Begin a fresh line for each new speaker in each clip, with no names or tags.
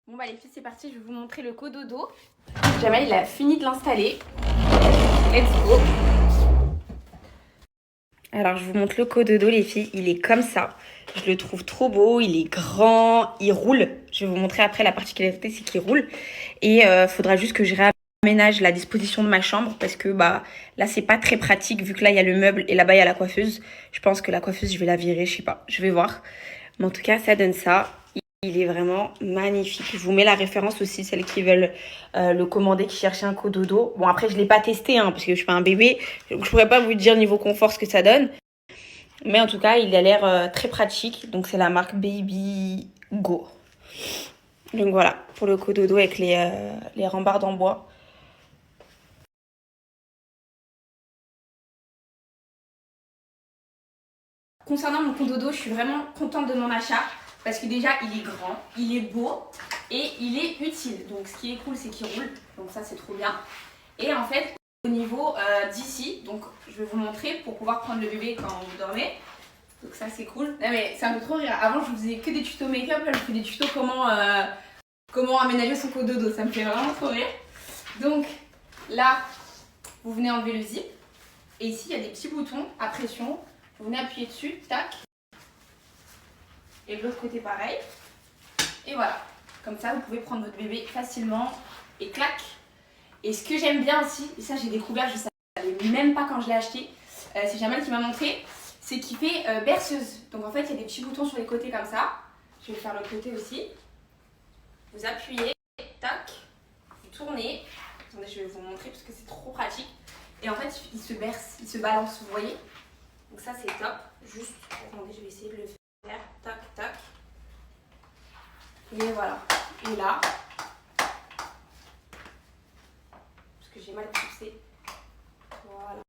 Bon bah les filles, c'est parti, je vais vous montrer le cododo. Jamal il a fini de l'installer. Let's go. Alors je vous montre le cododo les filles, il est comme ça. Je le trouve trop beau, il est grand, il roule. Je vais vous montrer après la particularité, c'est qu'il roule. Et faudra juste que je réaménage la disposition de ma chambre parce que bah là c'est pas très pratique vu que là il y a le meuble et là-bas il y a la coiffeuse. Je pense que la coiffeuse je vais la virer, je sais pas, je vais voir. Mais en tout cas ça donne ça. Il est vraiment magnifique. Je vous mets la référence aussi, celles qui veulent le commander, qui cherchent un cododo. Bon, après, je ne l'ai pas testé, hein, parce que je suis pas un bébé. Donc, je ne pourrais pas vous dire niveau confort ce que ça donne. Mais en tout cas, il a l'air très pratique. Donc, c'est la marque Baby Go. Donc, voilà, pour le cododo avec les rambardes en bois. Concernant mon cododo, je suis vraiment contente de mon achat. Parce que déjà, il est grand, il est beau et il est utile. Donc, ce qui est cool, c'est qu'il roule. Donc, ça, c'est trop bien. Et en fait, au niveau d'ici, donc je vais vous montrer pour pouvoir prendre le bébé quand vous dormez. Donc ça c'est cool. Non mais c'est un peu trop rire. Avant je vous faisais que des tutos make-up, là je fais des tutos comment aménager son cododo. Ça me fait vraiment trop rire. Donc là, vous venez enlever le zip. Et ici il y a des petits boutons à pression. Vous venez appuyer dessus, tac. Et de l'autre côté pareil. Et voilà. Comme ça vous pouvez prendre votre bébé facilement et clac. Et ce que j'aime bien aussi, et ça j'ai découvert, je savais même pas quand je l'ai acheté, c'est Jamal qui m'a montré, c'est qu'il fait berceuse. Donc en fait il y a des petits boutons sur les côtés comme ça. Je vais faire le côté aussi. Vous appuyez, tac, vous tournez. Attendez, je vais vous montrer parce que c'est trop pratique. Et en fait il se berce, il se balance, vous voyez. Donc ça c'est top. Juste, attendez, je vais essayer de le faire. Tac, tac. Et voilà. Et là, que j'ai mal poussé. Voilà.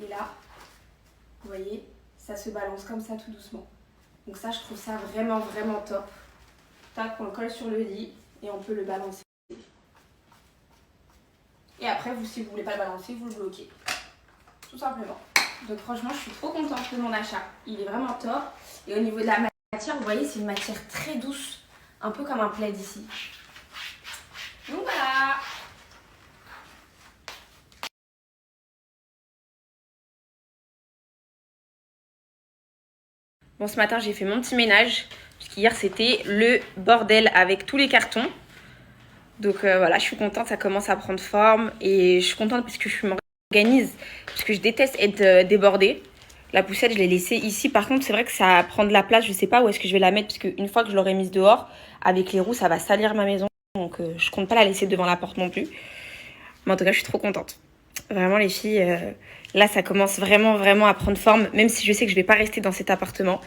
Et là, vous voyez, ça se balance comme ça tout doucement. Donc ça, je trouve ça vraiment, vraiment top. Tac, on le colle sur le lit et on peut le balancer. Et après, vous, si vous voulez pas le balancer, vous le bloquez. Tout simplement. Donc franchement, je suis trop contente de mon achat. Il est vraiment top. Et au niveau de la matière, vous voyez, c'est une matière très douce. Un peu comme un plaid ici. Donc voilà. Bon, ce matin, j'ai fait mon petit ménage. Parce qu'hier, c'était le bordel avec tous les cartons. Donc voilà, je suis contente, ça commence à prendre forme. Et je suis contente parce que je m'organise. Parce que je déteste être débordée. La poussette, je l'ai laissée ici. Par contre, c'est vrai que ça prend de la place. Je sais pas où est-ce que je vais la mettre. Parce qu'une fois que je l'aurai mise dehors, avec les roues, ça va salir ma maison. Donc je compte pas la laisser devant la porte non plus. Mais en tout cas, je suis trop contente. Vraiment, les filles, là, ça commence vraiment, vraiment à prendre forme. Même si je sais que je vais pas rester dans cet appartement.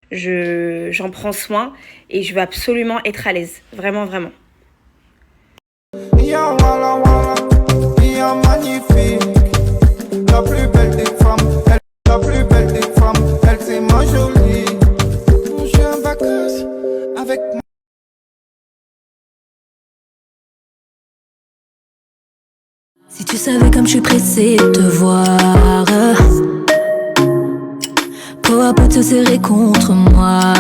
J'en prends soin et je veux absolument être à l'aise. Vraiment, vraiment.
Mia Walla Walla, Mia magnifique, la plus belle des femmes, elle, la plus belle des femmes, elle c'est ma jolie. Je suis en vacances avec moi.
Si tu savais comme je suis pressée de te voir, peau à peau te serrer contre moi,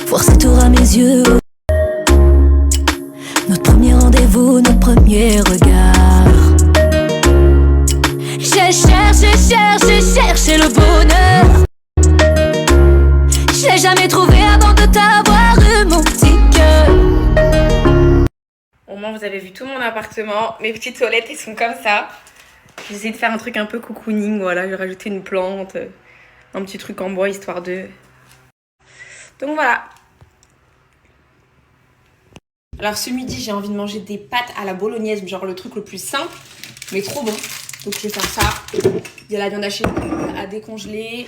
forcer tour à mes yeux, notre premier rendez-vous, notre premier regard. J'ai cherché le bonheur. Je l'ai jamais trouvé avant de t'avoir eu mon petit cœur.
Au moins, vous avez vu tout mon appartement. Mes petites toilettes, elles sont comme ça. J'ai essayé de faire un truc un peu cocooning. Voilà, j'ai rajouté une plante, un petit truc en bois, histoire de... Donc voilà. Alors ce midi, j'ai envie de manger des pâtes à la bolognaise, genre le truc le plus simple, mais trop bon. Donc je vais faire ça. Il y a la viande hachée à décongeler.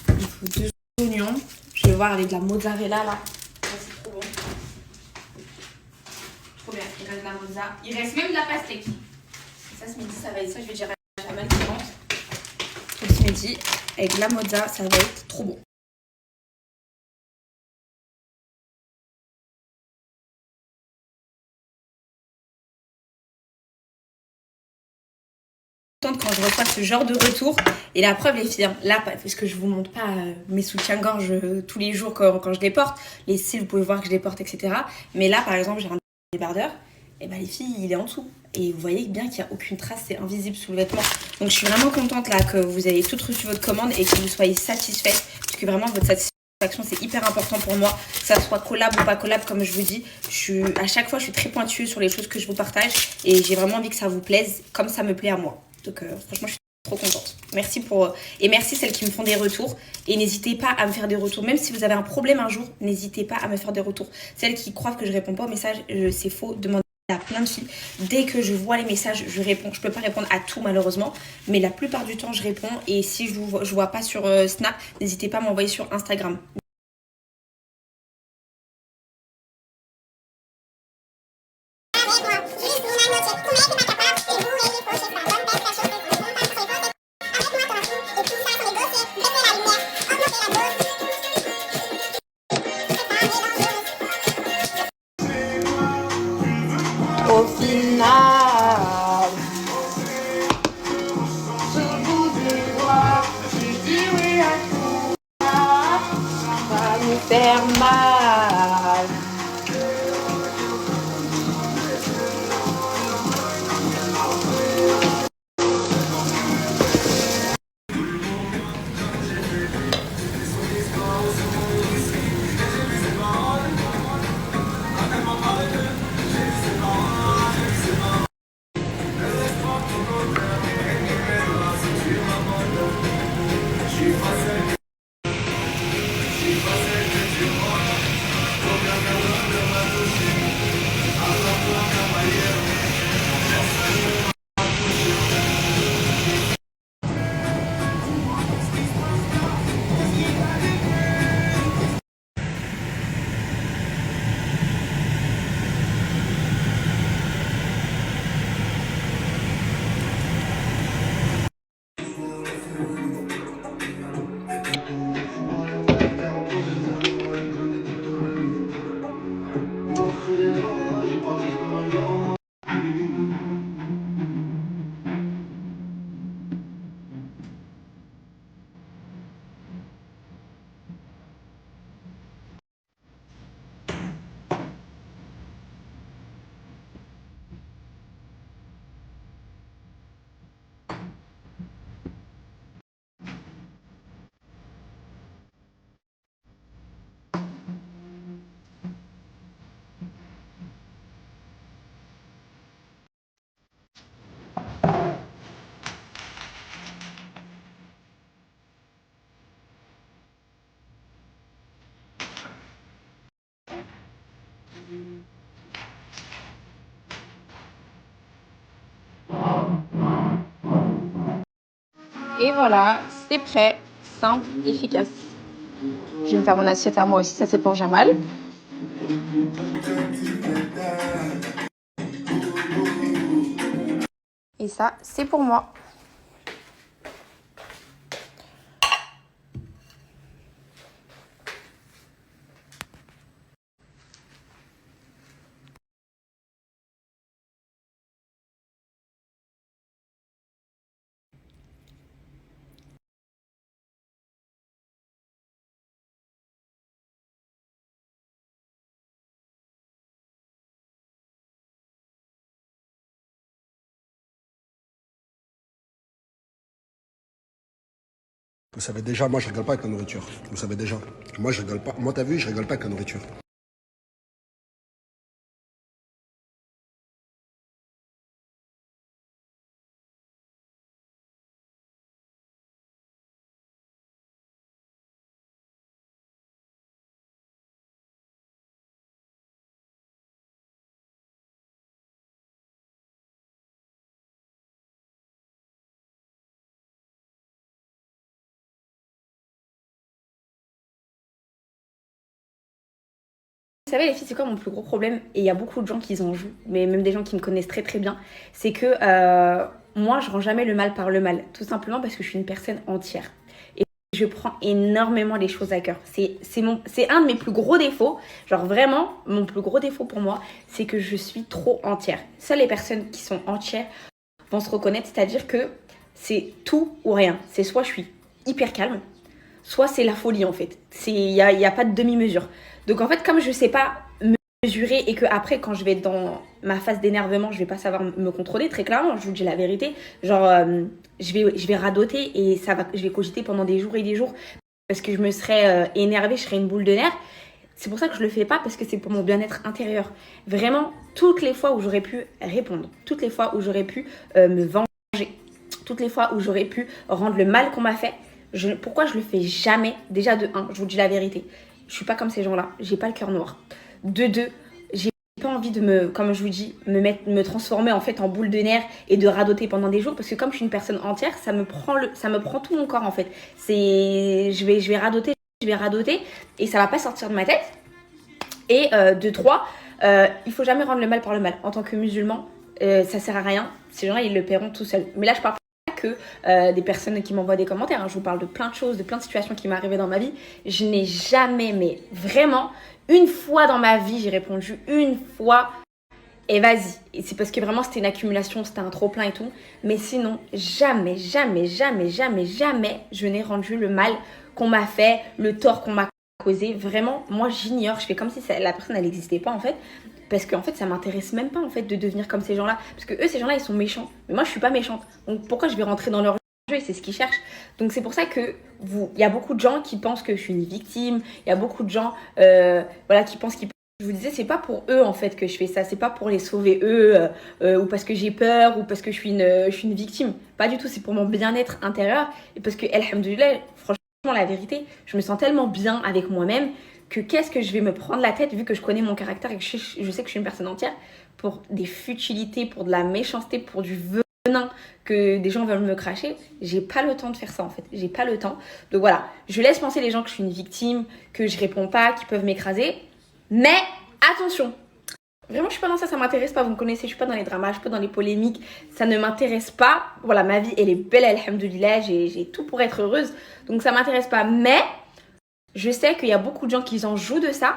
Il faut 2 oignons. Je vais voir avec de la mozzarella là. Ça, c'est trop bon. Trop bien. Il reste de la mozza. Il reste même de la pastèque. Ça ce midi, ça va être ça. Je vais dire à Jamal qui rentre. Ce midi, avec la mozza, ça va être trop bon. contente quand je reçois ce genre de retour. Et la preuve, les filles, là, parce que je vous montre pas mes soutiens-gorge tous les jours quand je les porte. Les cils, vous pouvez voir que je les porte, etc. Mais là, par exemple, j'ai un débardeur. Et bah les filles, il est en dessous. Et vous voyez bien qu'il n'y a aucune trace, c'est invisible sous le vêtement. Donc je suis vraiment contente là que vous ayez toutes reçu votre commande et que vous soyez satisfaites. Parce que vraiment, votre satisfaction, c'est hyper important pour moi. Que ça soit collab ou pas collab, comme je vous dis. À chaque fois, je suis très pointueuse sur les choses que je vous partage. Et j'ai vraiment envie que ça vous plaise comme ça me plaît à moi. Donc franchement, je suis trop contente. Merci et merci celles qui me font des retours. Et n'hésitez pas à me faire des retours. Même si vous avez un problème un jour, n'hésitez pas à me faire des retours. Celles qui croient que je réponds pas aux messages, c'est faux. Demandez à plein de filles. Dès que je vois les messages, je réponds. Je peux pas répondre à tout malheureusement, mais la plupart du temps, je réponds. Et si je vois pas sur Snap, n'hésitez pas à m'envoyer sur Instagram. Au final, ce bout des doigts, j'ai dit oui à tout, ça va nous faire mal. Et voilà, c'est prêt, simple, efficace. Je vais me faire mon assiette à moi aussi, ça c'est pour Jamal. Et ça, c'est pour moi.
Vous savez déjà, moi je rigole pas avec la nourriture. Vous savez déjà. Moi je rigole pas. Moi t'as vu, je rigole pas avec la nourriture.
Vous savez les filles, c'est quoi mon plus gros problème? Et il y a beaucoup de gens qui en jouent, mais même des gens qui me connaissent très très bien. C'est que moi, je rends jamais le mal par le mal. Tout simplement parce que je suis une personne entière. Et je prends énormément les choses à cœur. C'est un de mes plus gros défauts. Genre vraiment, mon plus gros défaut pour moi, c'est que je suis trop entière. Seules les personnes qui sont entières vont se reconnaître. C'est-à-dire que c'est tout ou rien. C'est soit je suis hyper calme, soit c'est la folie en fait. Il y a pas de demi-mesure. Donc en fait, comme je sais pas me mesurer et que après quand je vais être dans ma phase d'énervement, je vais pas savoir me contrôler, très clairement, je vous dis la vérité. Genre, je vais radoter et je vais cogiter pendant des jours et des jours parce que je me serais énervée, je serais une boule de nerfs. C'est pour ça que je le fais pas, parce que c'est pour mon bien-être intérieur. Vraiment, toutes les fois où j'aurais pu répondre, toutes les fois où j'aurais pu me venger, toutes les fois où j'aurais pu rendre le mal qu'on m'a fait, pourquoi je le fais jamais? Déjà de 1, je vous dis la vérité, je suis pas comme ces gens-là, j'ai pas le cœur noir. De 2, j'ai pas envie de comme je vous dis, me transformer en fait en boule de nerfs et de radoter pendant des jours, parce que comme je suis une personne entière, ça me prend tout mon corps en fait. Je vais radoter et ça va pas sortir de ma tête. Et de 3, il faut jamais rendre le mal par le mal. En tant que musulman, ça sert à rien. Ces gens-là, ils le paieront tout seuls. Mais là, je parle pas que des personnes qui m'envoient des commentaires. Hein. Je vous parle de plein de choses, de plein de situations qui m'est arrivées dans ma vie. Je n'ai jamais, mais vraiment, une fois dans ma vie, j'ai répondu une fois. Et vas-y. Et c'est parce que vraiment, c'était une accumulation, c'était un trop-plein et tout. Mais sinon, jamais, je n'ai rendu le mal qu'on m'a fait, le tort qu'on m'a causé. Vraiment, moi, j'ignore. Je fais comme si la personne, elle n'existait pas, en fait. Parce qu'en fait, ça m'intéresse même pas, en fait, de devenir comme ces gens-là. Parce que eux, ces gens-là, ils sont méchants. Mais moi, je suis pas méchante. Donc, pourquoi je vais rentrer dans leur jeu? Et c'est ce qu'ils cherchent. Donc, c'est pour ça que il y a beaucoup de gens qui pensent que je suis une victime. Il y a beaucoup de gens, qui pensent qu'ils... Je vous disais, c'est pas pour eux en fait que je fais ça, c'est pas pour les sauver eux, ou parce que j'ai peur, ou parce que je suis une victime. Pas du tout, c'est pour mon bien-être intérieur, et parce que, alhamdoulilah, franchement, la vérité, je me sens tellement bien avec moi-même que qu'est-ce que je vais me prendre la tête, vu que je connais mon caractère et que je sais que je suis une personne entière, pour des futilités, pour de la méchanceté, pour du venin que des gens veulent me cracher. J'ai pas le temps de faire ça en fait, j'ai pas le temps. Donc voilà, je laisse penser les gens que je suis une victime, que je réponds pas, qu'ils peuvent m'écraser. Mais attention, vraiment je suis pas dans ça, ça m'intéresse pas, vous me connaissez, je suis pas dans les dramas, je suis pas dans les polémiques, ça ne m'intéresse pas. Voilà, ma vie elle est belle, alhamdoulilah, j'ai tout pour être heureuse, donc ça m'intéresse pas. Mais je sais qu'il y a beaucoup de gens qui en jouent de ça,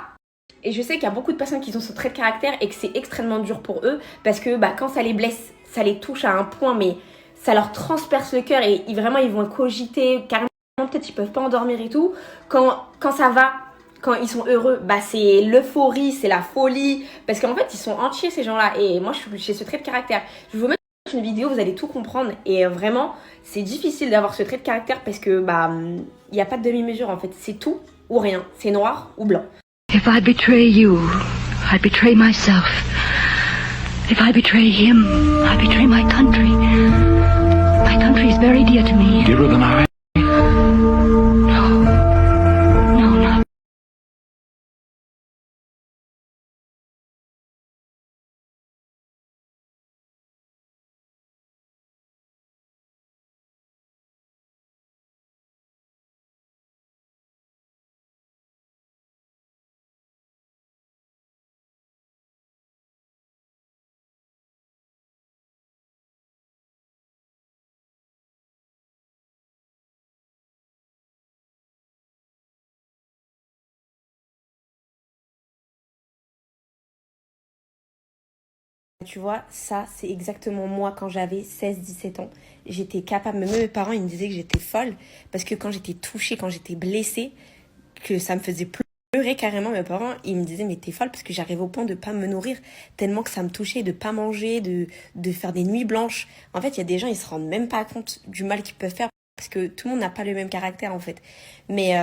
et je sais qu'il y a beaucoup de personnes qui ont ce trait de caractère et que c'est extrêmement dur pour eux, parce que quand ça les blesse, ça les touche à un point, mais ça leur transperce le cœur et vraiment ils vont cogiter, carrément peut-être ils peuvent pas endormir et tout. Quand ça va, quand ils sont heureux, c'est l'euphorie, c'est la folie. Parce qu'en fait, ils sont entiers, ces gens-là. Et moi, j'ai ce trait de caractère. Je vais vous mettre une vidéo, vous allez tout comprendre. Et vraiment, c'est difficile d'avoir ce trait de caractère parce que, il n'y a pas de demi-mesure, en fait. C'est tout ou rien. C'est noir ou blanc.
If I betray you, I betray myself. If I betray him, I betray my country. My country is very dear to me.
Dearer than I.
Tu vois, ça, c'est exactement moi quand j'avais 16-17 ans. J'étais capable, même mes parents, ils me disaient que j'étais folle. Parce que quand j'étais touchée, quand j'étais blessée, que ça me faisait pleurer carrément. Mes parents, ils me disaient, mais t'es folle, parce que j'arrivais au point de pas me nourrir. Tellement que ça me touchait, de pas manger, de faire des nuits blanches. En fait, il y a des gens, ils se rendent même pas compte du mal qu'ils peuvent faire. Parce que tout le monde n'a pas le même caractère, en fait. Mais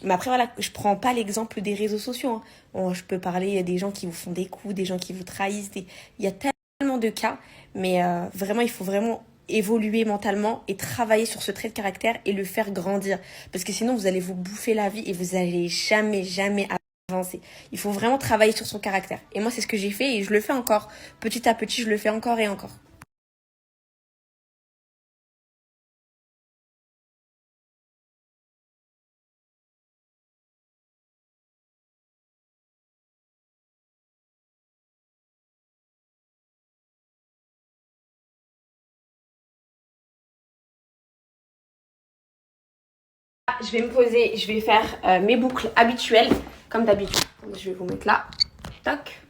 après, voilà, je prends pas l'exemple des réseaux sociaux. Je peux parler des gens qui vous font des coups, des gens qui vous trahissent. Il y a tellement de cas. Mais vraiment, il faut vraiment évoluer mentalement et travailler sur ce trait de caractère et le faire grandir. Parce que sinon, vous allez vous bouffer la vie et vous allez jamais avancer. Il faut vraiment travailler sur son caractère. Et moi, c'est ce que j'ai fait et je le fais encore. Petit à petit, je le fais encore et encore. Je vais me poser, je vais faire mes boucles habituelles, comme d'habitude. Je vais vous mettre là. Tac.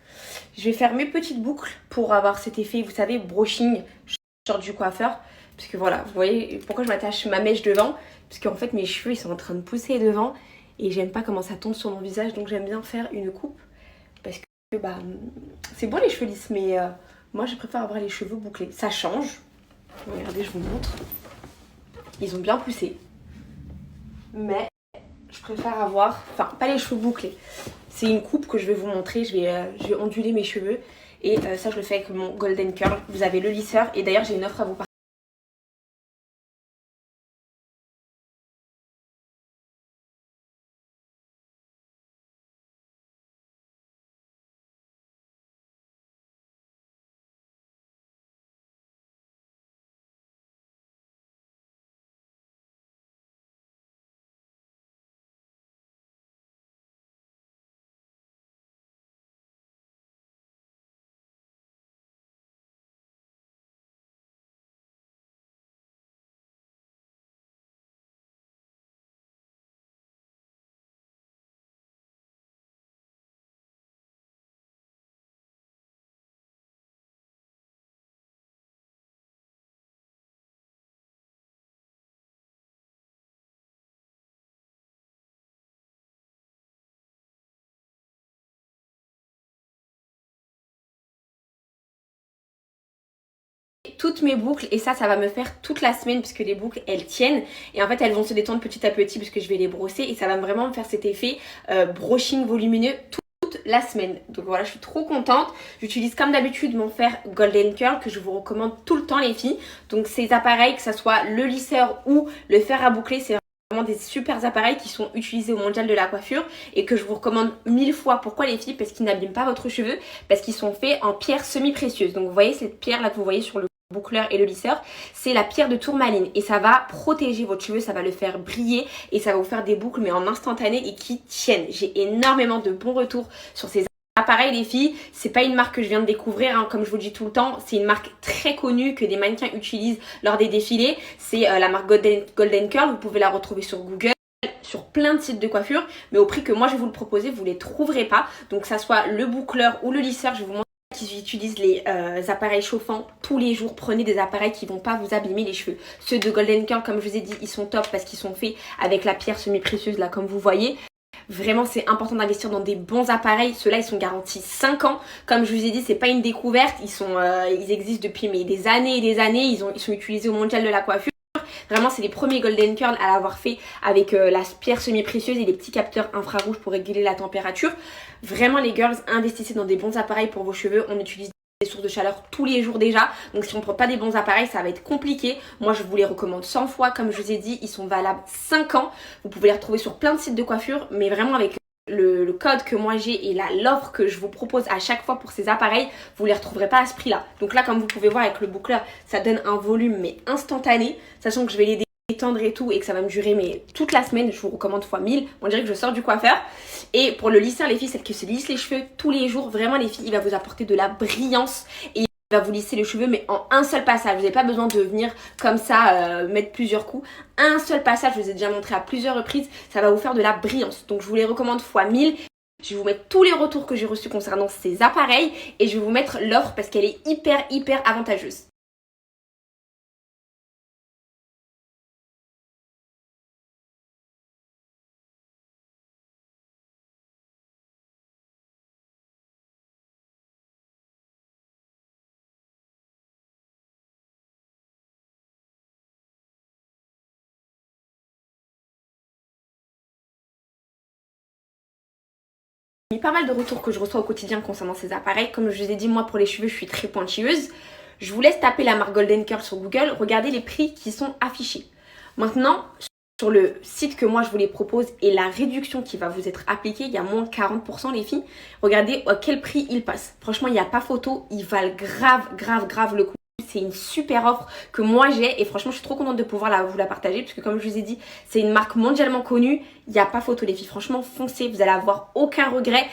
Je vais faire mes petites boucles pour avoir cet effet, vous savez, brushing. Je sors du coiffeur.
Parce que voilà, vous voyez pourquoi je m'attache ma mèche devant. Parce qu'en fait mes cheveux ils sont en train de pousser devant. Et j'aime pas comment ça tombe sur mon visage. Donc j'aime bien faire une coupe. Parce que bah c'est bon les cheveux lisses. Mais moi je préfère avoir les cheveux bouclés. Ça change. Regardez, je vous montre. Ils ont bien poussé. Mais je préfère avoir, enfin pas les cheveux bouclés. C'est une coupe que je vais vous montrer. Je vais onduler mes cheveux. Et ça je le fais avec mon Golden Curl. Vous avez le lisseur. Et d'ailleurs j'ai une offre à vous partager. Toutes mes boucles et ça va me faire toute la semaine puisque les boucles elles tiennent et en fait elles vont se détendre petit à petit puisque je vais les brosser et ça va vraiment me faire cet effet brushing volumineux toute la semaine. Donc voilà, je suis trop contente. J'utilise comme d'habitude mon fer Golden Curl que je vous recommande tout le temps les filles. Donc ces appareils, que ça soit le lisseur ou le fer à boucler, c'est vraiment des super appareils qui sont utilisés au mondial de la coiffure et que je vous recommande 1000 fois. Pourquoi les filles? Parce qu'ils n'abîment pas votre cheveu, parce qu'ils sont faits en pierre semi-précieuse. Donc vous voyez cette pierre là que vous voyez sur le boucleur et le lisseur, c'est la pierre de tourmaline et ça va protéger votre cheveu, ça va le faire briller et ça va vous faire des boucles mais en instantané et qui tiennent. J'ai énormément de bons retours sur ces appareils les filles. C'est pas une marque que je viens de découvrir hein, comme je vous le dis tout le temps, c'est une marque très connue que des mannequins utilisent lors des défilés. C'est la marque Golden Curl, vous pouvez la retrouver sur Google, sur plein de sites de coiffure, mais au prix que moi je vais vous le proposer, vous les trouverez pas. Donc que ça soit le boucleur ou le lisseur, je vais vous montrer qui utilisent les appareils chauffants tous les jours. Prenez des appareils qui vont pas vous abîmer les cheveux. Ceux de Golden Curl, comme je vous ai dit, ils sont top parce qu'ils sont faits avec la pierre semi-précieuse là comme vous voyez. Vraiment c'est important d'investir dans des bons appareils. Ceux-là ils sont garantis 5 ans. Comme je vous ai dit, c'est pas une découverte. Ils existent depuis des années et des années. Ils sont utilisés au mondial de la coiffure. Vraiment c'est les premiers Golden Curl à l'avoir fait avec la pierre semi-précieuse et les petits capteurs infrarouges pour réguler la température. Vraiment les girls, investissez dans des bons appareils pour vos cheveux. On utilise des sources de chaleur tous les jours déjà. Donc si on ne prend pas des bons appareils, ça va être compliqué. Moi je vous les recommande 100 fois. Comme je vous ai dit, ils sont valables 5 ans. Vous pouvez les retrouver sur plein de sites de coiffure. Mais vraiment avec le code que moi j'ai et l'offre que je vous propose à chaque fois pour ces appareils, vous les retrouverez pas à ce prix là. Donc là comme vous pouvez voir avec le boucleur, ça donne un volume mais instantané, sachant que je vais les détendre et tout et que ça va me durer mais toute la semaine. Je vous recommande fois 1000. On dirait que je sors du coiffeur. Et pour le lisseur les filles, celle qui se lisse les cheveux tous les jours, vraiment les filles, il va vous apporter de la brillance et il va vous lisser les cheveux mais en un seul passage. Vous n'avez pas besoin de venir comme ça mettre plusieurs coups. Un seul passage, je vous ai déjà montré à plusieurs reprises, ça va vous faire de la brillance. Donc je vous les recommande fois 1000. Je vais vous mettre tous les retours que j'ai reçus concernant ces appareils et je vais vous mettre l'offre parce qu'elle est hyper avantageuse. Il y a pas mal de retours que je reçois au quotidien concernant ces appareils. Comme je vous ai dit, moi pour les cheveux je suis très pointilleuse. Je vous laisse taper la marque Golden Curl sur Google. Regardez les prix qui sont affichés. Maintenant, sur le site que moi je vous les propose et la réduction qui va vous être appliquée, il y a moins de 40% les filles. Regardez à quel prix ils passent. Franchement, il n'y a pas photo. Ils valent grave le coup. C'est une super offre que moi j'ai et franchement je suis trop contente de pouvoir vous la partager parce que comme je vous ai dit, c'est une marque mondialement connue. Il n'y a pas photo les filles. Franchement, foncez. Vous allez avoir aucun regret.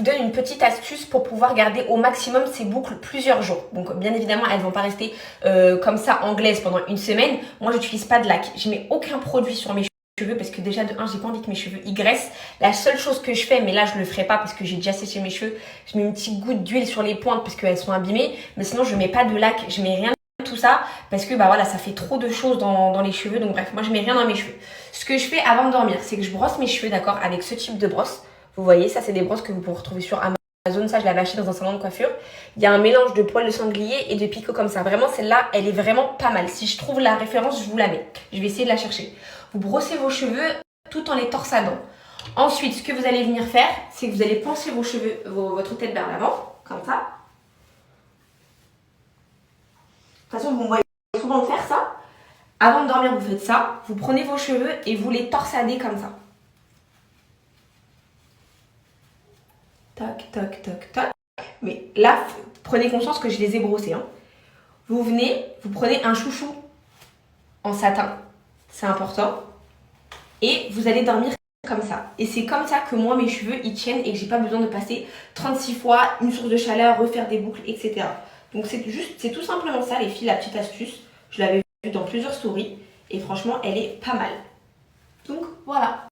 donne une petite astuce pour pouvoir garder au maximum ces boucles plusieurs jours. Donc bien évidemment, elles ne vont pas rester comme ça anglaises pendant une semaine. Moi, j'utilise pas de lac. Je mets aucun produit sur mes cheveux parce que déjà de 1, j'ai pas envie que mes cheveux y graissent. La seule chose que je fais, mais là je le ferai pas parce que j'ai déjà séché mes cheveux, je mets une petite goutte d'huile sur les pointes parce qu'elles sont abîmées. Mais sinon, je mets pas de lac, je mets rien de tout ça parce que bah voilà, ça fait trop de choses dans les cheveux. Donc bref, moi je mets rien dans mes cheveux. Ce que je fais avant de dormir, c'est que je brosse mes cheveux, d'accord, avec ce type de brosse. Vous voyez, ça c'est des brosses que vous pouvez retrouver sur Amazon. Ça, je l'avais acheté dans un salon de coiffure. Il y a un mélange de poils de sanglier et de picots comme ça. Vraiment, celle-là, elle est vraiment pas mal. Si je trouve la référence, je vous la mets. Je vais essayer de la chercher. Vous brossez vos cheveux tout en les torsadant. Ensuite, ce que vous allez venir faire, c'est que vous allez pencher vos cheveux, votre tête vers l'avant, comme ça. De toute façon, vous me voyez souvent faire ça. Avant de dormir, vous faites ça. Vous prenez vos cheveux et vous les torsadez comme ça. Toc, toc, toc, toc. Mais là, prenez conscience que je les ai brossés. Hein. Vous venez, vous prenez un chouchou en satin. C'est important. Et vous allez dormir comme ça. Et c'est comme ça que moi, mes cheveux, ils tiennent et que j'ai pas besoin de passer 36 fois une source de chaleur, refaire des boucles, etc. Donc c'est tout simplement ça, les filles, la petite astuce. Je l'avais vue dans plusieurs stories et franchement, elle est pas mal. Donc voilà.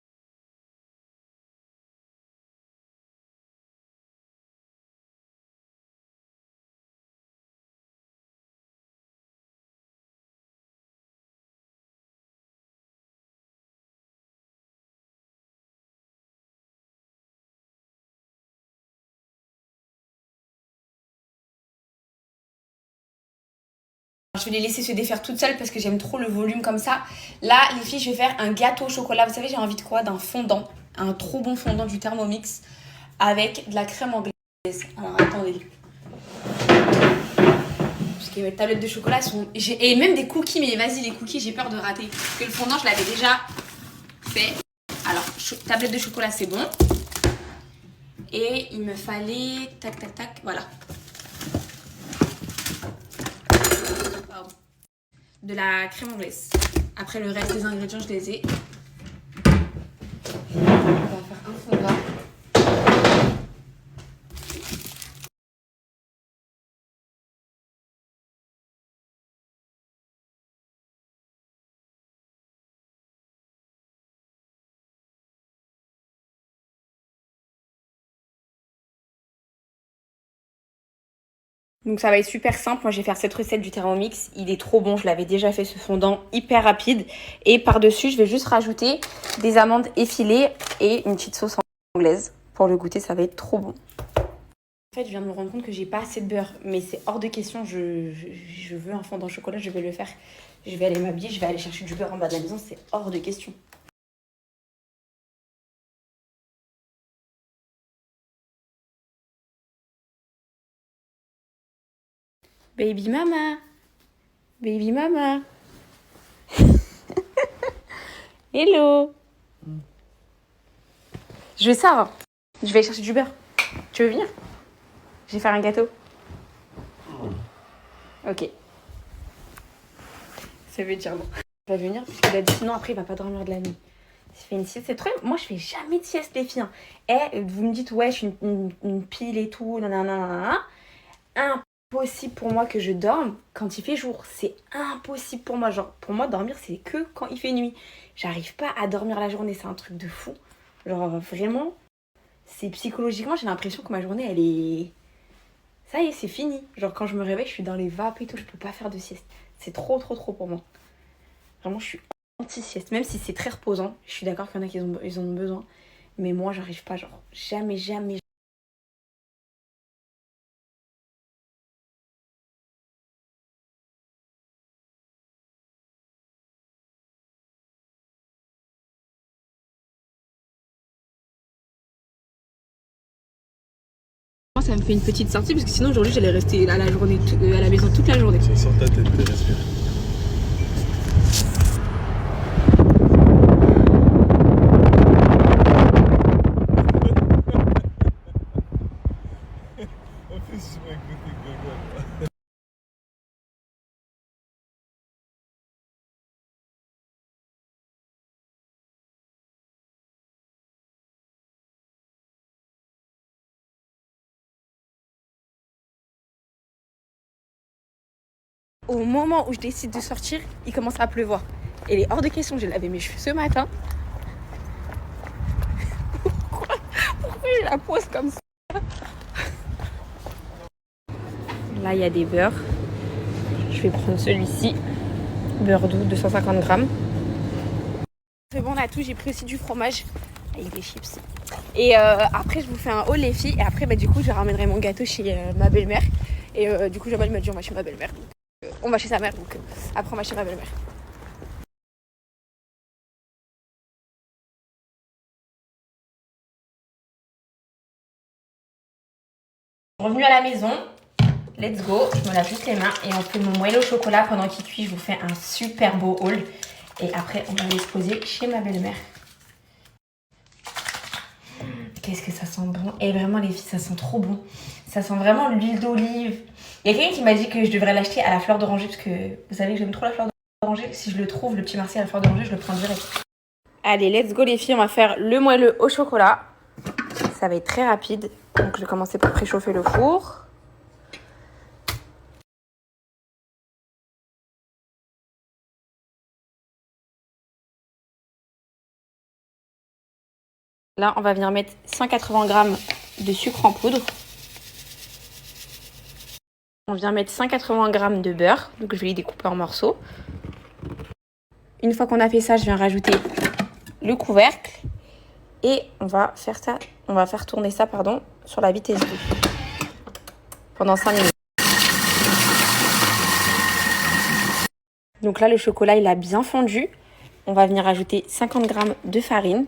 Je vais les laisser se défaire toutes seules parce que j'aime trop le volume comme ça. Là, les filles, je vais faire un gâteau au chocolat. Vous savez, j'ai envie de quoi? D'un fondant. Un trop bon fondant du Thermomix avec de la crème anglaise. Alors, attendez. Parce que mes tablettes de chocolat sont... Et même des cookies, mais vas-y, les cookies, j'ai peur de rater. Parce que le fondant, je l'avais déjà fait. Alors, tablette de chocolat, c'est bon. Et il me fallait... Tac, tac, tac. Voilà. De la crème anglaise. Après le reste des ingrédients, je les ai. On va faire un fondant. Donc ça va être super simple. Moi, je vais faire cette recette du Thermomix. Il est trop bon. Je l'avais déjà fait ce fondant hyper rapide. Et par-dessus, je vais juste rajouter des amandes effilées et une petite sauce anglaise. Pour le goûter, ça va être trop bon. En fait, je viens de me rendre compte que j'ai pas assez de beurre. Mais c'est hors de question. Je veux un fondant au chocolat. Je vais le faire. Je vais aller m'habiller. Je vais aller chercher du beurre en bas de la maison. C'est hors de question. Baby mama. Baby mama. Hello. Je vais ça. Je vais aller chercher du beurre. Tu veux venir? Je vais faire un gâteau. Ok. Ça veut dire non. Il va venir puisqu'il a dit sinon après il va pas dormir de la nuit. Il fait une sieste. C'est trop... Moi je fais jamais de sieste les filles. Hein. Et vous me dites ouais je suis une pile et tout. Nanana. Impossible pour moi que je dorme quand il fait jour. C'est impossible pour moi. Genre pour moi dormir c'est que quand il fait nuit. J'arrive pas à dormir la journée. C'est un truc de fou. Genre vraiment. C'est psychologiquement j'ai l'impression que ma journée elle est... Ça y est, c'est fini. Genre quand je me réveille, je suis dans les vapes et tout, je peux pas faire de sieste. C'est trop pour moi. Vraiment, je suis anti-sieste. Même si c'est très reposant, je suis d'accord qu'il y en a qui ils en ont besoin. Mais moi, j'arrive pas, genre jamais. Moi, ça me fait une petite sortie parce que sinon aujourd'hui, j'allais rester à la maison toute la journée.
C'est sur ta tête de respirer. En plus, je vois écouter Grégoire.
Au moment où je décide de sortir, il commence à pleuvoir. Et il est hors de question, j'ai lavé mes cheveux ce matin. Pourquoi je la pose comme ça? Là, il y a des beurres. Je vais prendre celui-ci. Beurre doux, 250 grammes. C'est bon, on a tout. J'ai pris aussi du fromage avec des chips. Et après, je vous fais un haul, les filles. Et après, du coup, je ramènerai mon gâteau chez ma belle-mère. Et du coup, Jamal m'a dit on va chez ma belle-mère. Donc, on va chez sa mère. Donc après, on va chez ma belle-mère. Revenu à la maison. Let's go. Je me lave juste les mains et on fait mon moelleux au chocolat pendant qu'il cuit. Je vous fais un super beau haul. Et après, on va aller se poser chez ma belle-mère. Qu'est-ce que ça sent bon. Et vraiment, les filles, ça sent trop bon. Ça sent vraiment l'huile d'olive. Il y a quelqu'un qui m'a dit que je devrais l'acheter à la fleur d'oranger parce que vous savez que j'aime trop la fleur d'oranger. Si je le trouve, le petit Marseille à la fleur d'oranger, je le prends direct. Allez, let's go les filles. On va faire le moelleux au chocolat. Ça va être très rapide. Donc, je vais commencer par préchauffer le four. Là, on va venir mettre 180 grammes de sucre en poudre. On vient mettre 180 grammes de beurre. Donc, je vais les découper en morceaux. Une fois qu'on a fait ça, je viens rajouter le couvercle. Et on va faire ça, tourner ça, sur la vitesse 2. Pendant 5 minutes. Donc là, le chocolat, il a bien fondu. On va venir ajouter 50 grammes de farine.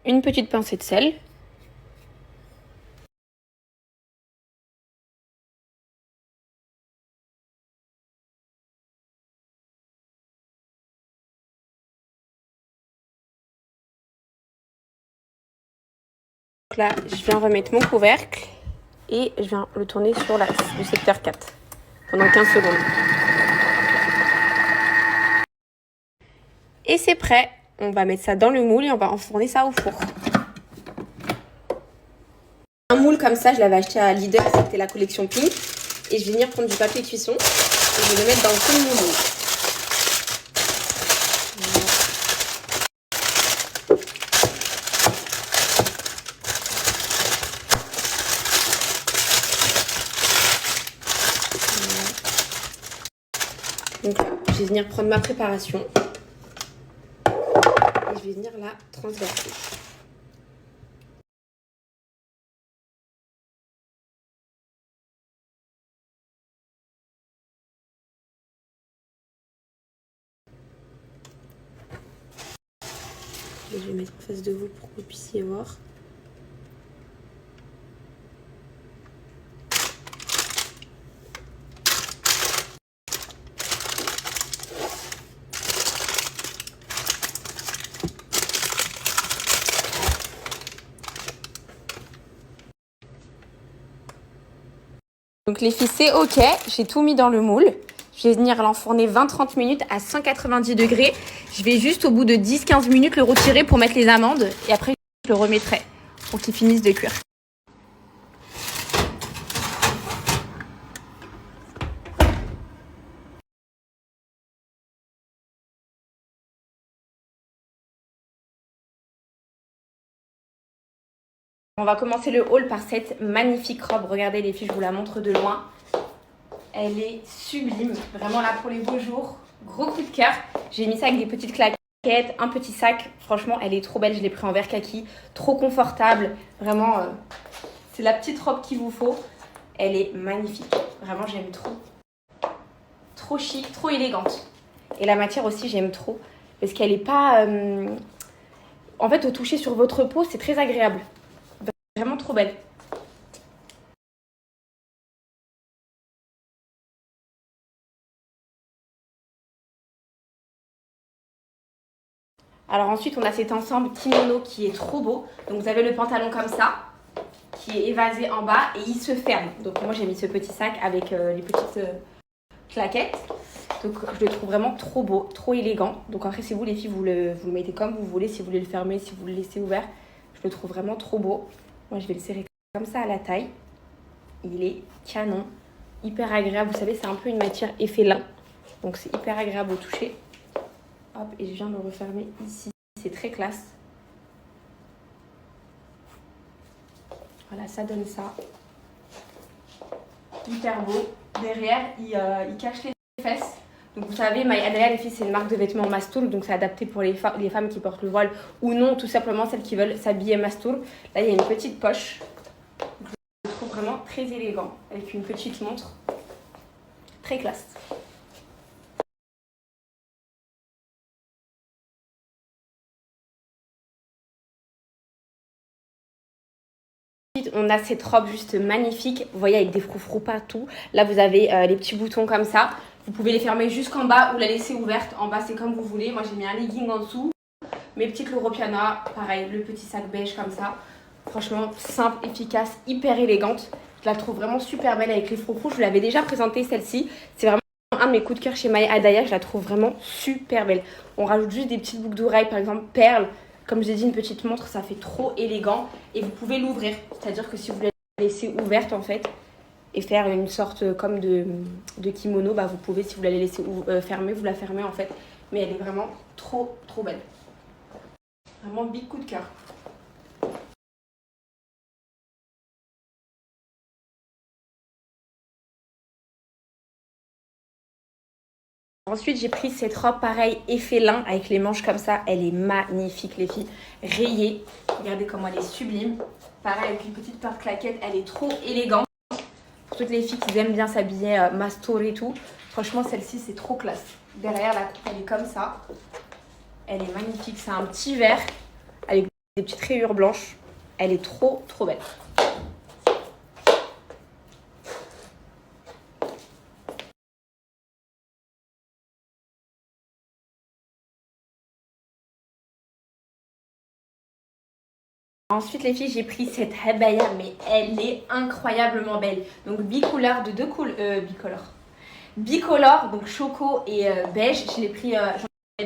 Une petite pincée de sel. Donc là, je viens remettre mon couvercle et je viens le tourner sur le secteur 4 pendant 15 secondes. Et c'est prêt. On va mettre ça dans le moule et on va enfourner ça au four. Un moule comme ça, je l'avais acheté à Lidl, c'était la collection Pink. Et je vais venir prendre du papier cuisson et je vais le mettre dans le fond de mon moule. Donc là, je vais venir prendre ma préparation. Je vais venir la transverser. Je vais mettre en face de vous pour que vous puissiez voir. Donc les filles, c'est ok, j'ai tout mis dans le moule. Je vais venir l'enfourner 20-30 minutes à 190 degrés. Je vais juste au bout de 10-15 minutes le retirer pour mettre les amandes. Et après, je le remettrai pour qu'il finisse de cuire. On va commencer le haul par cette magnifique robe. Regardez les filles, je vous la montre de loin. Elle est sublime, vraiment là pour les beaux jours. Gros coup de cœur. J'ai mis ça avec des petites claquettes, un petit sac. Franchement, elle est trop belle. Je l'ai pris en vert kaki. Trop confortable. Vraiment, c'est la petite robe qu'il vous faut. Elle est magnifique. Vraiment, j'aime trop. Trop chic, trop élégante. Et la matière aussi, j'aime trop. Parce qu'elle n'est pas... En fait, au toucher sur votre peau, c'est très agréable. Vraiment trop belle. Alors ensuite, on a cet ensemble kimono qui est trop beau. Donc vous avez le pantalon comme ça, qui est évasé en bas et il se ferme. Donc moi, j'ai mis ce petit sac avec les petites claquettes. Donc je le trouve vraiment trop beau, trop élégant. Donc après, c'est vous les filles, vous le mettez comme vous voulez. Si vous voulez le fermer, si vous le laissez ouvert. Je le trouve vraiment trop beau. Moi, je vais le serrer. Comme ça à la taille. Il est canon, hyper agréable. Vous savez, c'est un peu une matière effet lin. Donc c'est hyper agréable au toucher. Hop, et je viens de le refermer ici. C'est très classe. Voilà, ça donne ça. Hyper beau. Derrière, il cache les fesses. Donc vous savez, My Adaya, les filles, c'est une marque de vêtements mastoul. Donc c'est adapté pour les femmes qui portent le voile ou non, tout simplement celles qui veulent s'habiller mastoul. Là, il y a une petite poche. Je trouve vraiment très élégant. Avec une petite montre. Très classe. On a cette robe juste magnifique, vous voyez, avec des froufrous partout. Là vous avez les petits boutons comme ça. Vous pouvez les fermer jusqu'en bas ou la laisser ouverte. En bas c'est comme vous voulez. Moi j'ai mis un legging en dessous. Mes petites Loro Piana, pareil, le petit sac beige comme ça. Franchement simple, efficace, hyper élégante. Je la trouve vraiment super belle avec les froufrous. Je vous l'avais déjà présentée celle-ci. C'est vraiment un de mes coups de cœur chez My Adaya. Je la trouve vraiment super belle. On rajoute juste des petites boucles d'oreilles, par exemple perles. Comme je l'ai dit, une petite montre, ça fait trop élégant. Et vous pouvez l'ouvrir. C'est-à-dire que si vous la laissez ouverte, en fait, et faire une sorte comme de kimono, bah vous pouvez, si vous la laissez fermer, vous la fermez, en fait. Mais elle est vraiment trop, trop belle. Vraiment big coup de cœur. Ensuite, j'ai pris cette robe, pareil, effet lin, avec les manches comme ça. Elle est magnifique, les filles. Rayée. Regardez comment elle est sublime. Pareil, avec une petite paire de claquettes. Elle est trop élégante. Pour toutes les filles qui aiment bien s'habiller mastour et tout. Franchement, celle-ci, c'est trop classe. Derrière, la coupe, elle est comme ça. Elle est magnifique. C'est un petit vert avec des petites rayures blanches. Elle est trop, trop belle. Ensuite les filles, j'ai pris cette abaya, mais elle est incroyablement belle. Donc bicolore de bicolore, donc choco et beige. J'en ai pris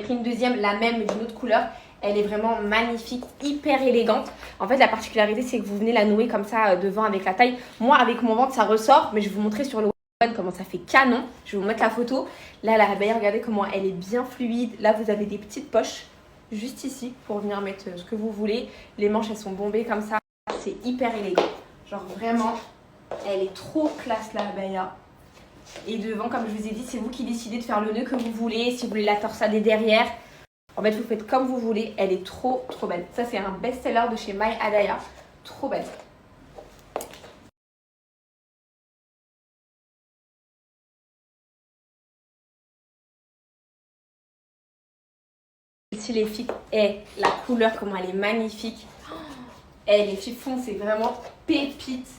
une deuxième, la même mais d'une autre couleur. Elle est vraiment magnifique, hyper élégante. En fait, la particularité, c'est que vous venez la nouer comme ça devant avec la taille. Moi, avec mon ventre, ça ressort, mais je vais vous montrer sur le web comment ça fait canon. Je vais vous mettre la photo. Là, la abaya, regardez comment elle est bien fluide. Là, vous avez des petites poches. Juste ici pour venir mettre ce que vous voulez. Les manches elles sont bombées comme ça. C'est hyper élégant. Genre vraiment, elle est trop classe la abaya. Et devant, comme je vous ai dit, c'est vous qui décidez de faire le nœud que vous voulez. Si vous voulez la torsader derrière, en fait vous faites comme vous voulez. Elle est trop trop belle. Ça c'est un best-seller de chez My Adaya. Trop belle. Si les filles, la couleur, comment elle est magnifique. Les filles c'est vraiment pépite.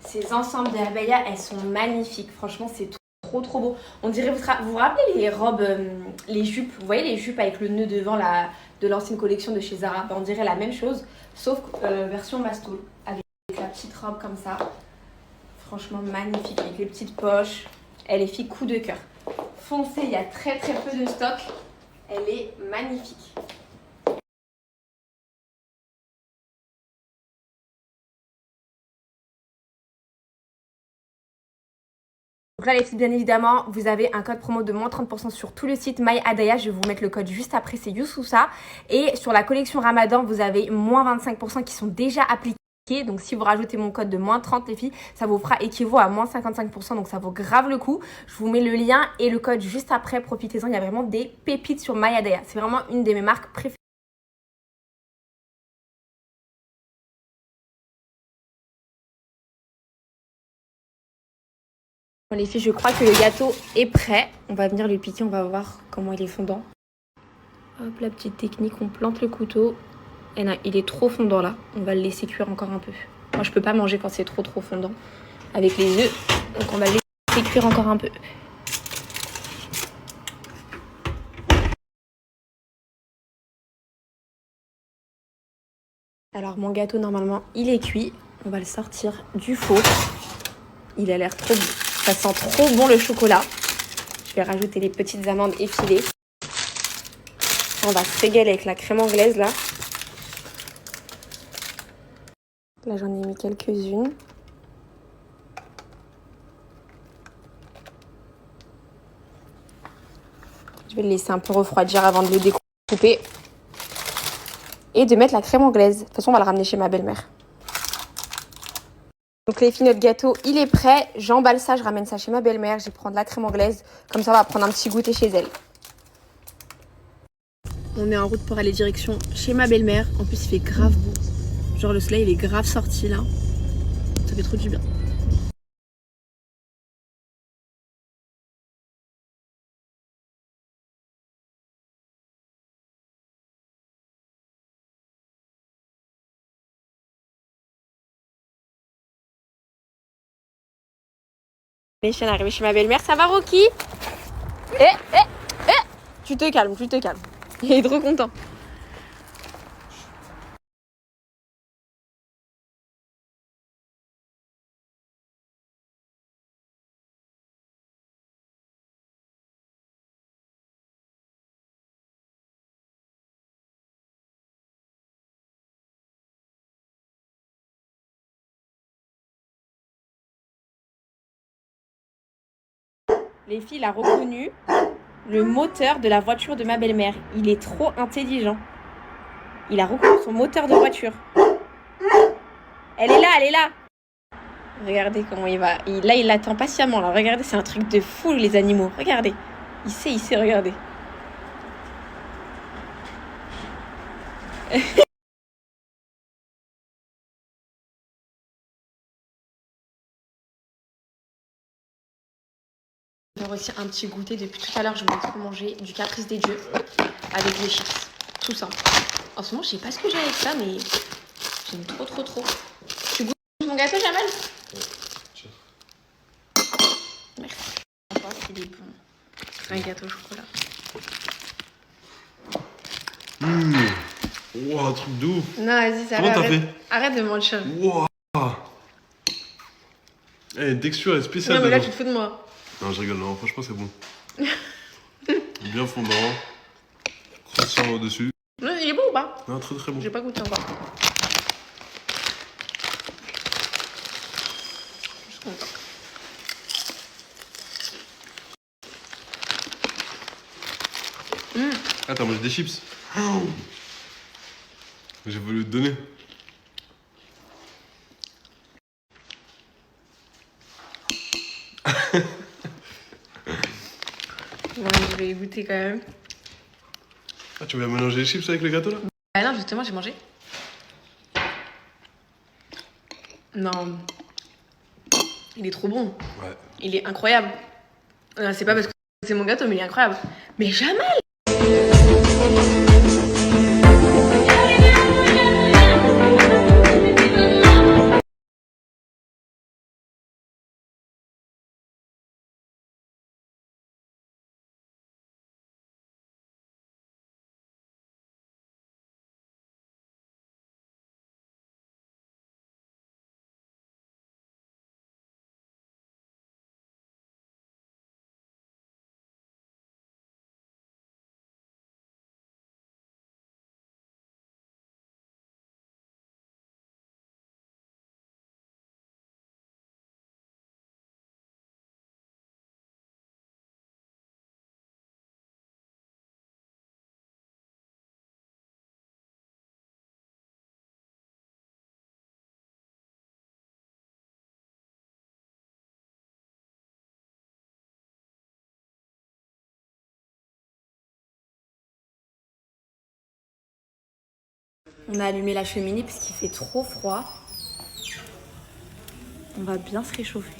Ces ensembles d'abaya, elles sont magnifiques. Franchement, c'est trop trop beau. On dirait, vous vous rappelez les robes, les jupes, vous voyez les jupes avec le nœud devant de l'ancienne collection de chez Zara. On dirait la même chose, sauf version mastoul. Avec la petite robe comme ça. Franchement magnifique, avec les petites poches. Les filles, coup de cœur. Foncez, il y a très très peu de stock. Elle est magnifique. Donc là les filles, bien évidemment, vous avez un code promo de moins 30% sur tout le site My Adaya. Je vais vous mettre le code juste après, c'est Youssousa. Et sur la collection Ramadan, vous avez moins 25% qui sont déjà appliqués. Donc si vous rajoutez mon code de moins 30 les filles, ça vous fera équivaut à moins 55%, donc ça vaut grave le coup. Je vous mets le lien et le code juste après, profitez-en, il y a vraiment des pépites sur My Adaya. C'est vraiment une de mes marques préférées. Bon les filles, je crois que le gâteau est prêt. On va venir le piquer, on va voir comment il est fondant. Hop, la petite technique, on plante le couteau. Et non, il est trop fondant là, on va le laisser cuire encore un peu. Moi je peux pas manger quand c'est trop fondant avec les œufs, donc on va le laisser cuire encore un peu. Alors mon gâteau normalement il est cuit, on va le sortir du four. Il a l'air trop bon, ça sent trop bon le chocolat. Je vais rajouter les petites amandes effilées. On va se régaler avec la crème anglaise là. Là, j'en ai mis quelques-unes. Je vais le laisser un peu refroidir avant de le découper. Et de mettre la crème anglaise. De toute façon, on va le ramener chez ma belle-mère. Donc les filles, notre gâteau, il est prêt. J'emballe ça, je ramène ça chez ma belle-mère. Je vais prendre la crème anglaise. Comme ça, on va prendre un petit goûter chez elle. On est en route pour aller direction chez ma belle-mère. En plus, il fait grave beau. Genre, le soleil, il est grave sorti, là. Ça fait trop du bien. Les chiens arrivés chez ma belle-mère, ça va Rocky? Tu te calmes, tu te calmes. Il est trop content. Les filles, il a reconnu le moteur de la voiture de ma belle-mère. Il est trop intelligent. Il a reconnu son moteur de voiture. Elle est là, elle est là. Regardez comment il va. Là, il l'attend patiemment. Là. Regardez, c'est un truc de fou, les animaux. Regardez. Il sait, regardez. Je vais aussi un petit goûter. Depuis tout à l'heure, je me laisse manger du Caprice des Dieux avec des chips. Tout simple. En ce moment, je sais pas ce que j'ai avec ça, mais j'aime trop. Tu goûtes mon gâteau, Jamal? Merci. On voit qu'il est bon. C'est un gâteau au chocolat.
Wow, un truc de ouf.
Non, vas-y, ça va.
Comment t'as fait?
Arrête de mentir.
Wow. Eh, une texture est spéciale.
Non, mais là,
dedans.
tu te fous de moi.
Non, je rigole, non, franchement, c'est bon. Bien fondant. Croissant au-dessus.
Non, il est bon ou pas?
Non, très très bon.
J'ai pas goûté encore. Juste content.
Ah, t'as mangé des chips? J'ai voulu te donner.
Bon, je vais goûter quand même.
Ah, tu vas mélanger les chips avec le gâteau là?
Ah non, justement, j'ai mangé. Non. Il est trop bon.
Ouais.
Il est incroyable. C'est pas parce que c'est mon gâteau, mais il est incroyable. Mais jamais! On a allumé la cheminée parce qu'il fait trop froid. On va bien se réchauffer.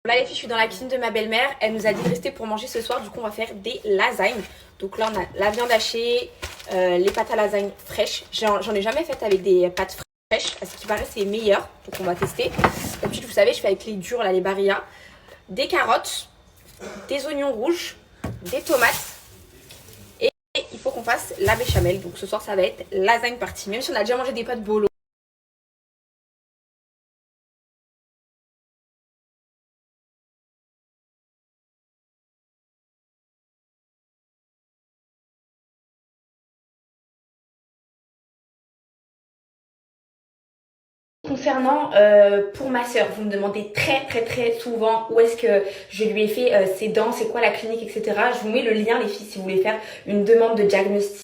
Là les filles, je suis dans la cuisine de ma belle-mère. Elle nous a dit de rester pour manger ce soir. Du coup, on va faire des lasagnes. Donc là, on a la viande hachée, les pâtes à lasagne fraîches. J'en ai jamais fait avec des pâtes fraîches. À ce qui paraît, c'est meilleur. Donc on va tester. D'habitude, vous savez, je fais avec les durs, là, les barilla. Des carottes, des oignons rouges, des tomates. Et il faut qu'on fasse la béchamel. Donc ce soir, ça va être lasagne partie. Même si on a déjà mangé des pâtes bolo. Concernant pour ma soeur, vous me demandez très souvent où est-ce que je lui ai fait ses dents, c'est quoi la clinique, etc. Je vous mets le lien les filles si vous voulez faire une demande de diagnostic,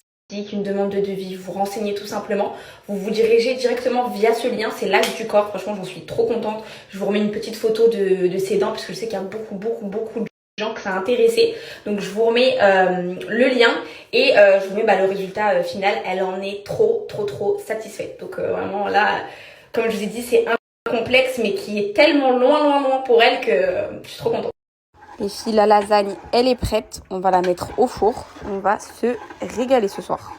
une demande de devis, vous renseignez tout simplement. Vous vous dirigez directement via ce lien, c'est l'Axe du Corps, franchement j'en suis trop contente. Je vous remets une petite photo de ses dents parce que je sais qu'il y a beaucoup de gens que ça a intéressé. Donc je vous remets le lien et je vous mets le résultat final. Elle en est trop satisfaite. Donc vraiment là... Comme je vous ai dit, c'est un complexe, mais qui est tellement loin pour elle que je suis trop contente. Les filles, la lasagne, elle est prête. On va la mettre au four. On va se régaler ce soir.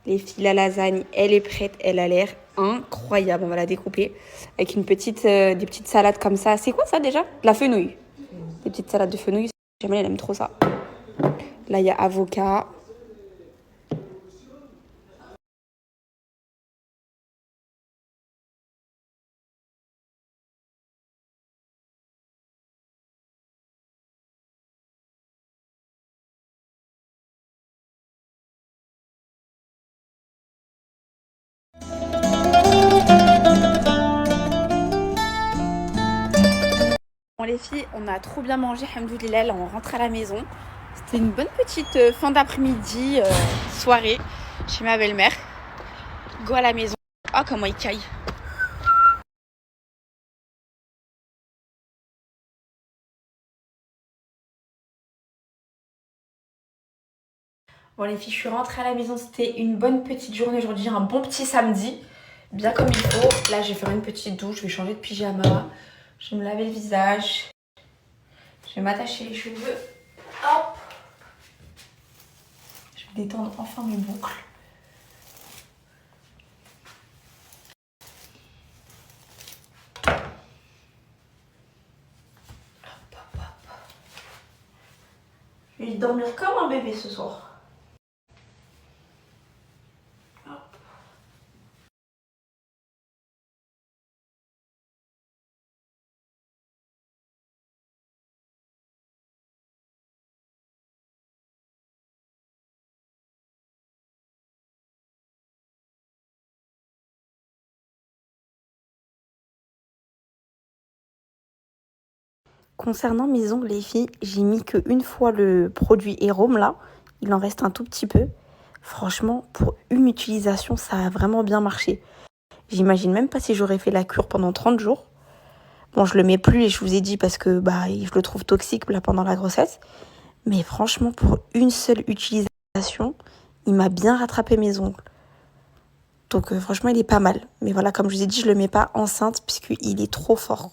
Les filles, la lasagne, elle est prête. Elle a l'air incroyable. On va la découper avec des petites salades comme ça. C'est quoi ça déjà? De la fenouil. Des petites salades de fenouil. Jamel, elle aime trop ça. Là, il y a avocat. Bon les filles, on a trop bien mangé, alhamdoulilah, là on rentre à la maison. C'était une bonne petite fin d'après-midi, soirée chez ma belle-mère. Go à la maison. Oh comment il caille. Bon les filles, je suis rentrée à la maison, c'était une bonne petite journée aujourd'hui, un bon petit samedi. Bien comme il faut. Là je vais faire une petite douche, je vais changer de pyjama. Je vais me laver le visage. Je vais m'attacher les cheveux. Hop. Je vais détendre enfin mes boucles. Hop. Je vais dormir comme un bébé ce soir. Concernant mes ongles, les filles, j'ai mis qu'une fois le produit Héroum là. Il en reste un tout petit peu. Franchement, pour une utilisation, ça a vraiment bien marché. J'imagine même pas si j'aurais fait la cure pendant 30 jours. Bon, je le mets plus et je vous ai dit parce que je le trouve toxique là pendant la grossesse. Mais franchement, pour une seule utilisation, il m'a bien rattrapé mes ongles. Donc franchement, il est pas mal. Mais voilà, comme je vous ai dit, je le mets pas enceinte puisqu'il est trop fort.